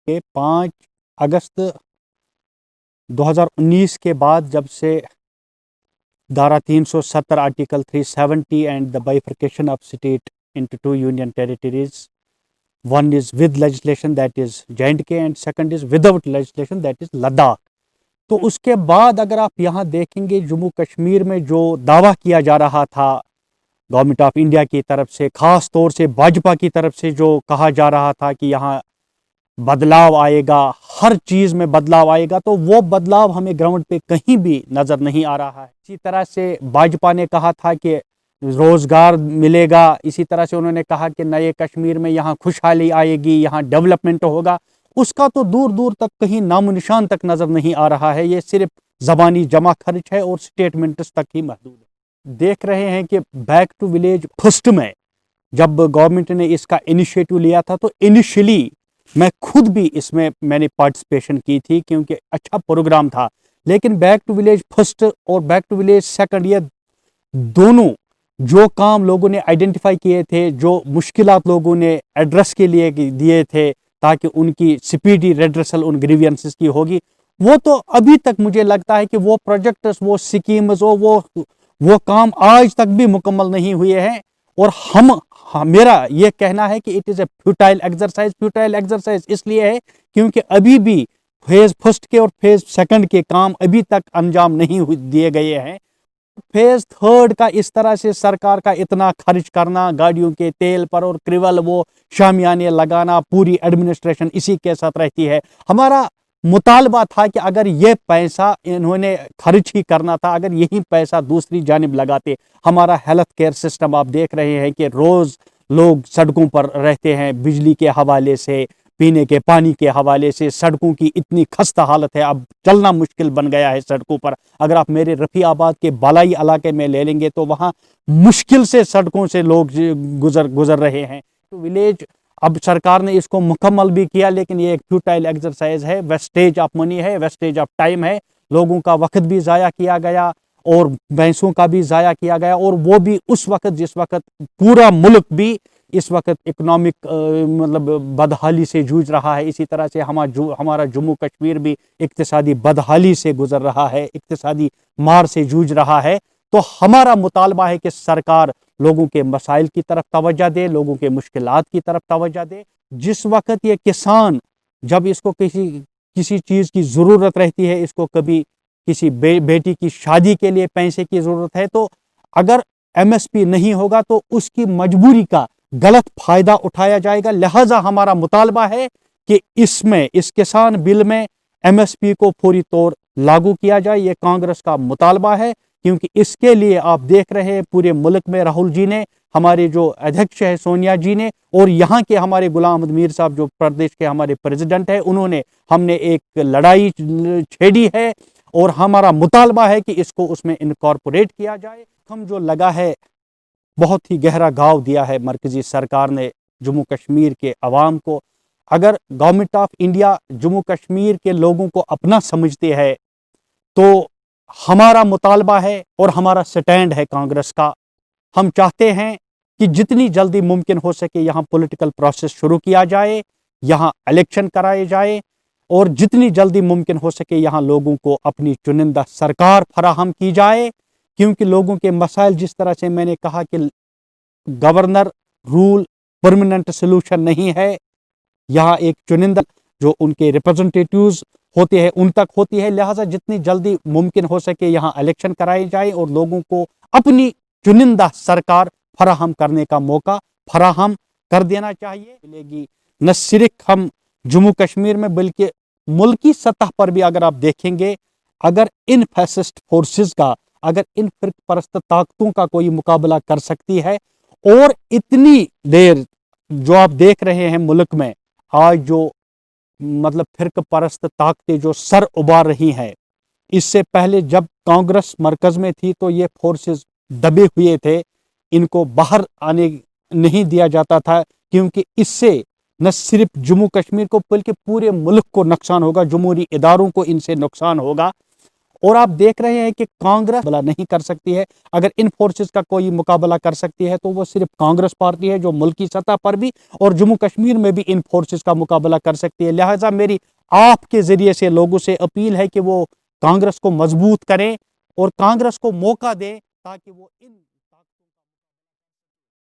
کہ 5 اگست 2019 کے بعد جب سے دھارا 370 article 370 and the bifurcation of state into 2 union territories, one is with legislation that is J&K and second is without legislation that is Ladakh. تو اس کے بعد اگر آپ یہاں دیکھیں گے جموں کشمیر میں جو دعویٰ کیا جا رہا تھا گورنمنٹ آف انڈیا کی طرف سے، خاص طور سے بھاجپا کی طرف سے جو کہا جا رہا تھا کہ یہاں بدلاؤ آئے گا، ہر چیز میں بدلاؤ آئے گا، تو وہ بدلاؤ ہمیں گراؤنڈ پہ کہیں بھی نظر نہیں آ رہا ہے. اسی طرح سے بھاجپا نے کہا تھا کہ روزگار ملے گا، اسی طرح سے انہوں نے کہا کہ نئے کشمیر میں یہاں خوشحالی آئے گی، یہاں ڈیولپمنٹ ہوگا. اس کا تو دور دور تک کہیں نام و نشان تک نظر نہیں آ رہا ہے. یہ صرف زبانی جمع خرچ ہے اور سٹیٹمنٹس تک ہی محدود ہے. دیکھ رہے ہیں کہ بیک ٹو ولیج فرسٹ میں جب گورنمنٹ نے اس کا انیشیٹو لیا تھا تو انیشلی میں خود بھی اس میں نے پارٹیسپیشن کی تھی کیونکہ اچھا پروگرام تھا. لیکن بیک ٹو ولیج فرسٹ اور بیک ٹو ولیج سیکنڈ، یہ دونوں جو کام لوگوں نے آئیڈینٹیفائی کیے تھے، جو مشکلات لوگوں نے ایڈریس کے لیے دیے تھے تاکہ ان کی سپیڈی ریڈریسل ان گریوینسز کی ہوگی، وہ تو ابھی تک مجھے لگتا ہے کہ وہ پروجیکٹس، وہ سکیمز، وہ کام آج تک بھی مکمل نہیں ہوئے ہیں. اور میرا یہ کہنا ہے کہ it is a futile exercise اس لیے ہے کیونکہ ابھی بھی فیز فرسٹ کے اور فیز سیکنڈ کے کام ابھی تک انجام نہیں دیے گئے ہیں. فیز تھرڈ کا اس طرح سے سرکار کا اتنا خرچ کرنا گاڑیوں کے تیل پر اور کریول وہ شامیانے لگانا، پوری ایڈمنسٹریشن اسی کے ساتھ رہتی ہے. ہمارا مطالبہ تھا کہ اگر یہ پیسہ انہوں نے خرچ ہی کرنا تھا، اگر یہی پیسہ دوسری جانب لگاتے. ہمارا ہیلتھ کیئر سسٹم آپ دیکھ رہے ہیں کہ روز لوگ سڑکوں پر رہتے ہیں، بجلی کے حوالے سے، پینے کے پانی کے حوالے سے سڑکوں کی اتنی خستہ حالت ہے، اب چلنا مشکل بن گیا ہے سڑکوں پر. اگر آپ میرے رفیع آباد کے بالائی علاقے میں لے لیں گے تو وہاں مشکل سے سڑکوں سے لوگ گزر رہے ہیں. تو ولیج اب سرکار نے اس کو مکمل بھی کیا لیکن یہ ایک فیوٹائل ایکسرسائز ہے، ویسٹیج آف منی ہے، ویسٹیج آف ٹائم ہے. لوگوں کا وقت بھی ضائع کیا گیا اور پیسوں کا بھی ضائع کیا گیا، اور وہ بھی اس وقت جس وقت پورا ملک بھی اس وقت اکنامک بدحالی سے جوجھ رہا ہے. اسی طرح سے ہمارا جموں کشمیر بھی اقتصادی بدحالی سے گزر رہا ہے، اقتصادی مار سے جوجھ رہا ہے. تو ہمارا مطالبہ ہے کہ سرکار لوگوں کے مسائل کی طرف توجہ دے، لوگوں کے مشکلات کی طرف توجہ دے. جس وقت یہ کسان جب اس کو کسی چیز کی ضرورت رہتی ہے، اس کو کبھی کسی بیٹی کی شادی کے لیے پیسے کی ضرورت ہے، تو اگر ایم ایس پی نہیں ہوگا تو اس کی مجبوری کا غلط فائدہ اٹھایا جائے گا. لہذا ہمارا مطالبہ ہے کہ اس کسان بل میں ایم ایس پی کو فوری طور لاگو کیا جائے. یہ کانگریس کا مطالبہ ہے کیونکہ اس کے لیے آپ دیکھ رہے ہیں پورے ملک میں راہل جی نے، ہمارے جو ادھیکش ہے سونیا جی نے، اور یہاں کے ہمارے غلام احمد میر صاحب جو پردیش کے ہمارے پریزیڈنٹ ہیں، ہم نے ایک لڑائی چھیڑی ہے اور ہمارا مطالبہ ہے کہ اس کو اس میں انکارپوریٹ کیا جائے. ہم جو لگا ہے بہت ہی گہرا گھاؤ دیا ہے مرکزی سرکار نے جموں کشمیر کے عوام کو. اگر government of India Jammu Kashmir کے لوگوں کو اپنا سمجھتے ہے تو ہمارا مطالبہ ہے اور ہمارا سٹینڈ ہے کانگریس کا. ہم چاہتے ہیں کہ جتنی جلدی ممکن ہو سکے یہاں پولیٹیکل پروسیس شروع کیا جائے، یہاں الیکشن کرائے جائے، اور جتنی جلدی ممکن ہو سکے یہاں لوگوں کو اپنی چنندہ سرکار فراہم کی جائے. کیونکہ لوگوں کے مسائل جس طرح سے میں نے کہا کہ گورنر رول پرماننٹ سلوشن نہیں ہے، یہاں ایک چنندہ جو ان کے ریپرزنٹیٹیوز ہوتے ہیں ان تک ہوتی ہے. لہٰذا جتنی جلدی ممکن ہو سکے یہاں الیکشن کرائی جائے اور لوگوں کو اپنی چنندہ سرکار فراہم کرنے کا موقع فراہم کر دینا چاہیے. ملے گی نہ صرف ہم جموں کشمیر میں بلکہ ملکی سطح پر بھی. اگر آپ دیکھیں گے اگر ان فیسسٹ فورسز کا، اگر ان فرق پرست طاقتوں کا کوئی مقابلہ کر سکتی ہے، اور اتنی دیر جو آپ دیکھ رہے ہیں ملک میں آج جو فرق پرست طاقتیں جو سر ابار رہی ہیں، اس سے پہلے جب کانگریس مرکز میں تھی تو یہ فورسز دبے ہوئے تھے، ان کو باہر آنے نہیں دیا جاتا تھا کیونکہ اس سے نہ صرف جموں کشمیر کو بلکہ پورے ملک کو نقصان ہوگا، جمہوری اداروں کو ان سے نقصان ہوگا. اور آپ دیکھ رہے ہیں کہ کانگریس مقابلہ نہیں کر سکتی ہے. اگر ان فورسز کا کوئی مقابلہ کر سکتی ہے تو وہ صرف کانگریس پارٹی ہے جو ملکی سطح پر بھی اور جموں کشمیر میں بھی ان فورسز کا مقابلہ کر سکتی ہے. لہٰذا میری آپ کے ذریعے سے لوگوں سے اپیل ہے کہ وہ کانگریس کو مضبوط کریں اور کانگریس کو موقع دیں تاکہ وہ ان